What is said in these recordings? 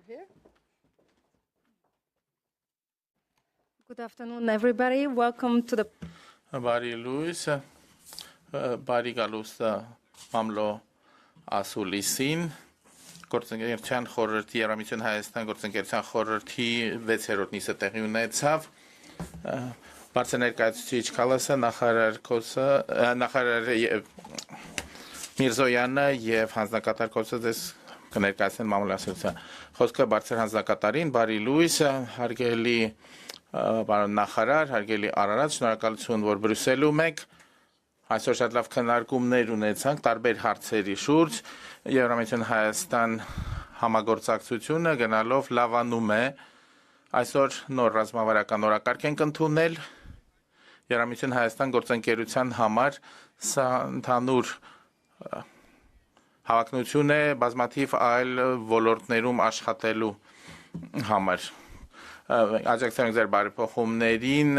here. Good afternoon, everybody. Welcome to the Բարի լույս, բարի գալուստ մամլո ասուլիսին, գործընկերության խորհրդի Երամիություն Հայաստան գործընկերության խորհրդի 6-րդ նիստը տեղի ունեցավ, բարձր ներկայացուցիչ Քալասը, նախարար Միրզոյանը եւ հանձնակատար Կոսը ձեզ կներկայացնեն մամուլի ասուլիսը։ Խոսքը բարձր հանձնակատարին, բարի լույս, հարգելի Պարոն նախարար, հարգելի Արարատ, շնորհակալություն, որ Բրյուսելում եք։ Այսօր շատ լավ քննարկումներ ունեցանք տարբեր հարցերի շուրջ։ Եվրամիություն Հայաստան համագործակցությունը գնալով լավանում է։ Այսօր նոր ռազմավարական օրակարգ ենք ընդունել։ Եվրամիություն Հայաստան գործընկերության համար սա ընդհանուր հավակնություն է բազմաթիվ այլ ոլորտներում աշխատելու համար։ Աջակցել ձեր բարեփոխումներին,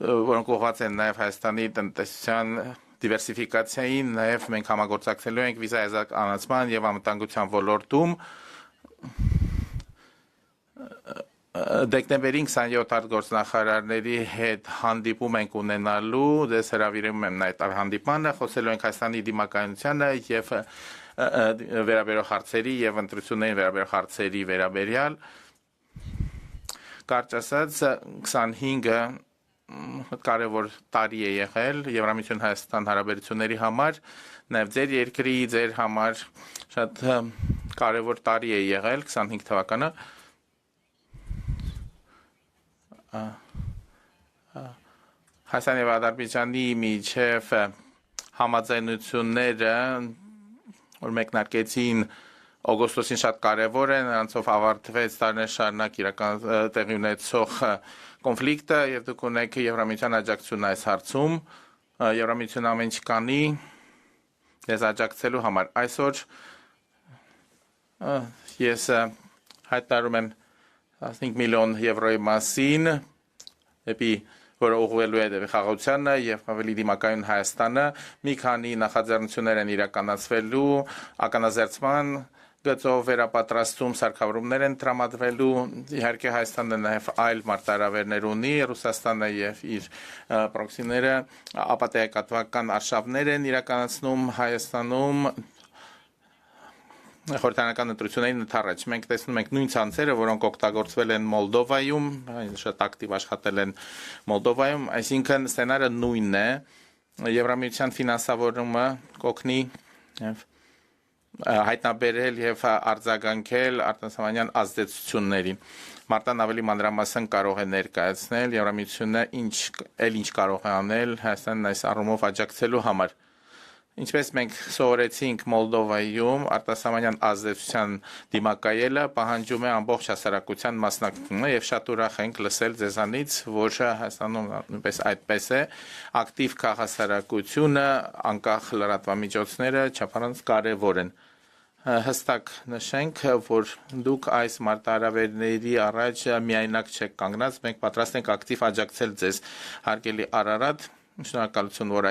որոնք ուղղված են նաև Հայաստանի տնտեսության դիվերսիֆիկացիային, նաև մենք համագործակցելու ենք վիզայի անցման եւ անվտանգության ոլորտում։ Դեկտեմբերին 27 արտգործնախարարների հետ հանդիպում ենք ունենալու, դες հրավիրում եմ այդ հանդիպանը, խոսելու ենք Հայաստանի դիմակայունությանը եւ վերաբերող հարցերի եւ ընտրություններին վերաբերող հարցերի վերաբերյալ կարճ ասած 25-ը կարևոր տարի է եղել Եվրամիություն Հայաստան հարաբերությունների համար նաեւ ձեր երկրի ձեր համար շատ կարևոր տարի է եղել 25 թվականը Հայաստանի եւ Ադրբեջանի միջև համաձայնությունները որ մեկնարկեցին օգոստոսին շատ կարևոր է, նրանցով ավարտվեց տարիներ շարունակ իրական տեղի ունեցող կոնֆլիկտը եւ դուք ունեք Եվրամիության աջակցությունն այս հարցում, Եվրամիությունը ամեն ինչ կանի ես աջակցելու համար։ Այսօր ես հայտարարում եմ 15 միլիոն եվրոյի մասին, դեպի որը ուղղվելու է խաղաղությանը եւ ավելի դիմակայուն Հայաստանը, մի քանի նախաձեռնություններ են իրականացվելու, ականազերծման գծով վերապատրաստում սարքավորումներ են տրամադրվելու, իհարկե Հայաստանը նաեւ այլ մարտահրավերներ ունի, Ռուսաստանը եւ իր պրոքսիները ապատեակատվական արշավներ են իրականացնում Հայաստանում խորհրդարանական ընտրություններին ընդառաջ մենք տեսնում ենք նույն ցանցերը, որոնք օգտագործվել են Մոլդովայում, շատ ակտիվ աշխատել են Մոլդովայում, այսինքն սցենարը նույնն է, Եվրամիության ֆինանսավորումը կօգնի եւ հայտնաբերել եւ արձագանքել արտասահմանյան ազդեցություններին։ Մարտան ավելի մանրամասն կարող է ներկայացնել Եվրամիությունը ինչ կարող է անել Հայաստանն այս առումով աջակցելու համար։ Ինչպես մենք սովորեցինք Մոլդովայում արտասահմանյան ազդեցության դիմակայելը պահանջում է ամբողջ հասարակության մասնակցությունը եւ շատ ուրախ ենք լսել ձեզանից, որ Հայաստանում նույնպես այդպես է, ակտիվ քաղաքասարակությունը, անկախ լրատվամիջոցները չափազանց կարեւոր են։ Հստակ նշենք, որ դուք այս մարտահրավերների առաջ միայնակ չեք կանգնած, մենք պատրաստ ենք ակտիվ աջակցել ձեզ, հարգելի Արարատ, շնորհակալություն, որ այս